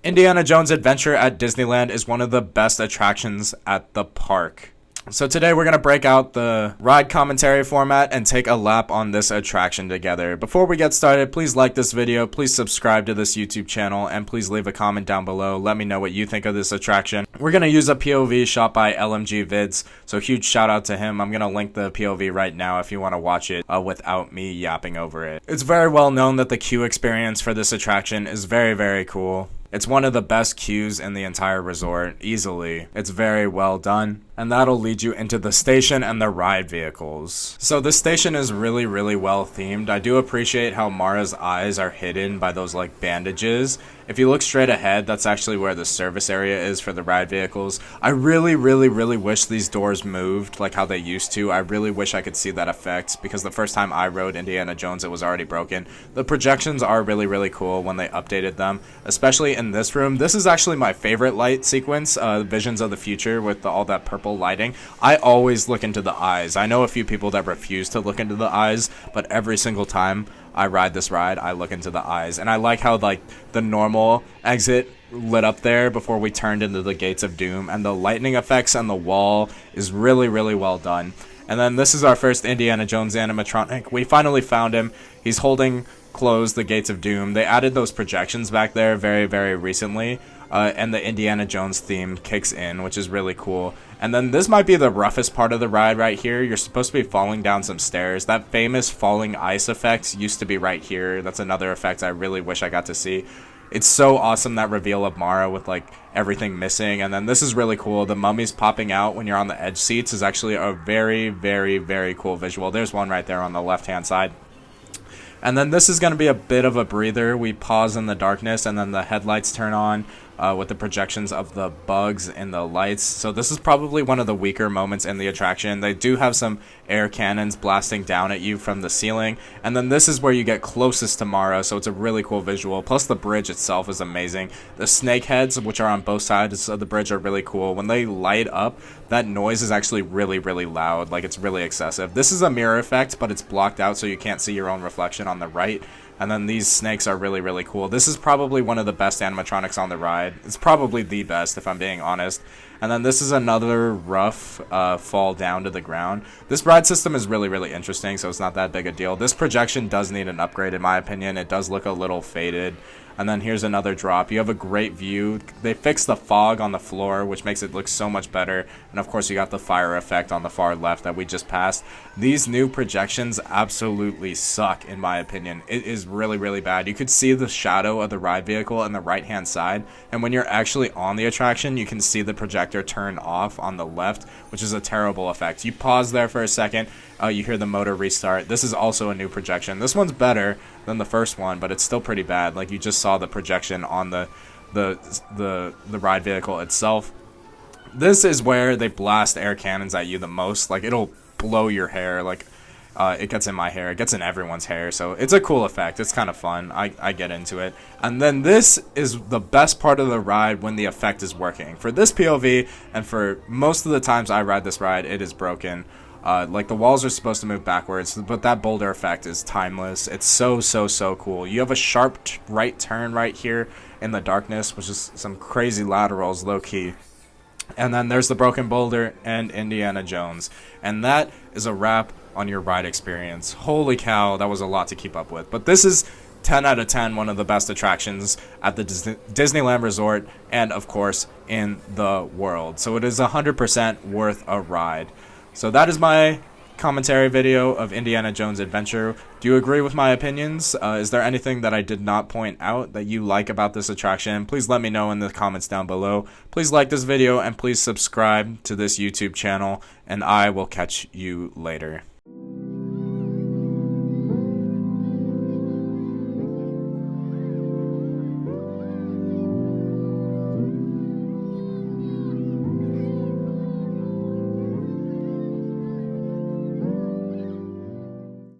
Indiana Jones Adventure at Disneyland is one of the best attractions at the park. So today we're going to break out the ride commentary format and take a lap on this attraction together. Before we get started, please like this video, please subscribe to this YouTube channel, and please leave a comment down below. Let me know what you think of this attraction. We're going to use a POV shot by LMG Vids, so huge shout out to him. I'm going to link the POV right now if you want to watch it without me yapping over it. It's very well known that the queue experience for this attraction is very, very cool. It's one of the best queues in the entire resort, easily. It's very well done, and that'll lead you into the station and the ride vehicles. So this station is really, really well themed. I do appreciate how Mara's eyes are hidden by those like bandages. If you look straight ahead, that's actually where the service area is for the ride vehicles. I really, really, really wish these doors moved like how they used to. I really wish I could see that effect, because the first time I rode Indiana Jones, it was already broken. The projections are really, really cool when they updated them, especially in this room. This is actually my favorite light sequence, Visions of the Future, with all that purple lighting. I always look into the eyes. I know a few people that refuse to look into the eyes, but every single time I ride this ride, I look into the eyes. And I like how like the normal exit lit up there before we turned into the Gates of Doom, and the lightning effects on the wall is really, really well done. And then this is our first Indiana Jones animatronic. We finally found him. He's holding closed the Gates of Doom. They added those projections back there very, very recently, and the Indiana Jones theme kicks in, which is really cool. And then this might be the roughest part of the ride right here. You're supposed to be falling down some stairs. That famous falling ice effect used to be right here. That's another effect I really wish I got to see. It's so awesome, that reveal of Mara with like everything missing. And then this is really cool. The mummies popping out when you're on the edge seats is actually a very, very, very cool visual. There's one right there on the left hand side. And then this is going to be a bit of a breather. We pause in the darkness, and then the headlights turn on with the projections of the bugs and the lights. So this is probably one of the weaker moments in the attraction. They do have some air cannons blasting down at you from the ceiling. And then this is where you get closest to Mara, so it's a really cool visual. Plus the bridge itself is amazing. The snake heads, which are on both sides of the bridge, are really cool. When they light up, that noise is actually really, really loud. Like, it's really excessive. This is a mirror effect, but it's blocked out so you can't see your own reflection on the right. And then these snakes are really, really cool. This is probably one of the best animatronics on the ride. It's probably the best, if I'm being honest. And then this is another rough fall down to the ground. This ride system is really, really interesting, so it's not that big a deal. This projection does need an upgrade, in my opinion. It does look a little faded. And then here's another drop. You have a great view. They fixed the fog on the floor, which makes it look so much better. And of course, you got the fire effect on the far left that we just passed. These new projections absolutely suck, in my opinion. It is really, really bad. You could see the shadow of the ride vehicle on the right-hand side. And when you're actually on the attraction, you can see the projector turn off on the left, which is a terrible effect. You pause there for a second. You hear the motor restart. This is also a new projection. This one's better than the first one, but it's still pretty bad. Like, you just saw the projection on the ride vehicle itself. This is where they blast air cannons at you the most. Like, it'll blow your hair. Like, it gets in my hair. It gets in everyone's hair. So it's a cool effect. It's kind of fun. I get into it. And then this is the best part of the ride when the effect is working. For this POV, and for most of the times I ride this ride, it is broken. Like, the walls are supposed to move backwards, but that boulder effect is timeless. It's so, so, so cool. You have a sharp right turn right here in the darkness, which is some crazy laterals, low-key. And then there's the broken boulder and Indiana Jones. And that is a wrap on your ride experience. Holy cow, that was a lot to keep up with. But this is 10 out of 10, one of the best attractions at the Disneyland Resort, and of course in the world. So it is 100% worth a ride. So that is my commentary video of Indiana Jones Adventure. Do you agree with my opinions? Is there anything that I did not point out that you like about this attraction? Please let me know in the comments down below. Please like this video and please subscribe to this YouTube channel, and I will catch you later.